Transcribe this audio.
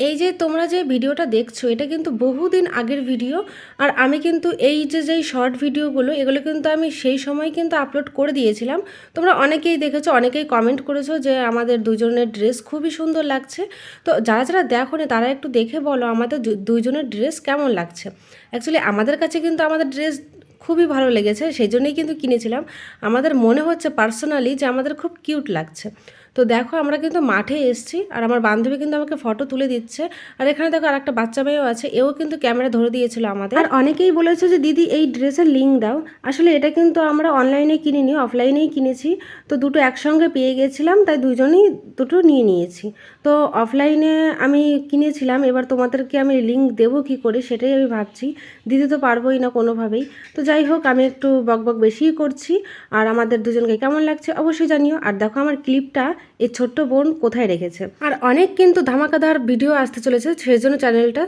এই যে তোমরা যে ভিডিওটা দেখছো এটা কিন্তু বহুদিন আগের ভিডিও। আর আমি কিন্তু এই যে যেই শর্ট ভিডিওগুলো এগুলো কিন্তু আমি সেই সময় কিন্তু আপলোড করে দিয়েছিলাম। তোমরা অনেকেই দেখেছো, অনেকেই কমেন্ট করেছো যে আমাদের দুজনের ড্রেস খুবই সুন্দর লাগছে। তো যারা যারা দেখোনি তারা একটু দেখে বলো আমাদের দুইজনের ড্রেস কেমন লাগছে। অ্যাকচুয়ালি আমাদের কাছে কিন্তু আমাদের ড্রেস খুবই ভালো লেগেছে, সেই জন্যই কিন্তু কিনেছিলাম। আমাদের মনে হচ্ছে পার্সোনালি যে আমাদের খুব কিউট লাগছে। তো দেখো আমরা কিন্তু মাঠে এসেছি আর আমার বান্ধবী কিন্তু আমাকে ফটো তুলে দিচ্ছে। আর এখানে দেখো আর একটা বাচ্চা মেয়েও আছে, এও কিন্তু ক্যামেরা ধরে দিয়েছিল আমাদের। আর অনেকেই বলেছে যে দিদি এই ড্রেসের লিঙ্ক দাও। আসলে এটা কিন্তু আমরা অনলাইনে কিনিনি, অফলাইনেই কিনেছি। তো দুটো একসঙ্গে পেয়ে গেছিলাম, তাই দুজনেই দুটো নিয়ে নিয়েছি। তো অফলাইনে আমি কিনেছিলাম, এবার তোমাদেরকে আমি লিঙ্ক দেবো কী করে সেটাই আমি ভাবছি। দিতে তো পারবোই না কোনোভাবেই। তো যাই হোক, আমি একটু বকবক বেশিই করছি। আর আমাদের দুজনকে কেমন লাগছে অবশ্যই জানিও। আর দেখো আমার ক্লিপটা এই ছোট্ট বোন কোথায় রেখেছে। আর অনেক কিন্তু ধামাকাদার ভিডিও আসতে চলেছে, সেই জন্য চ্যানেলটা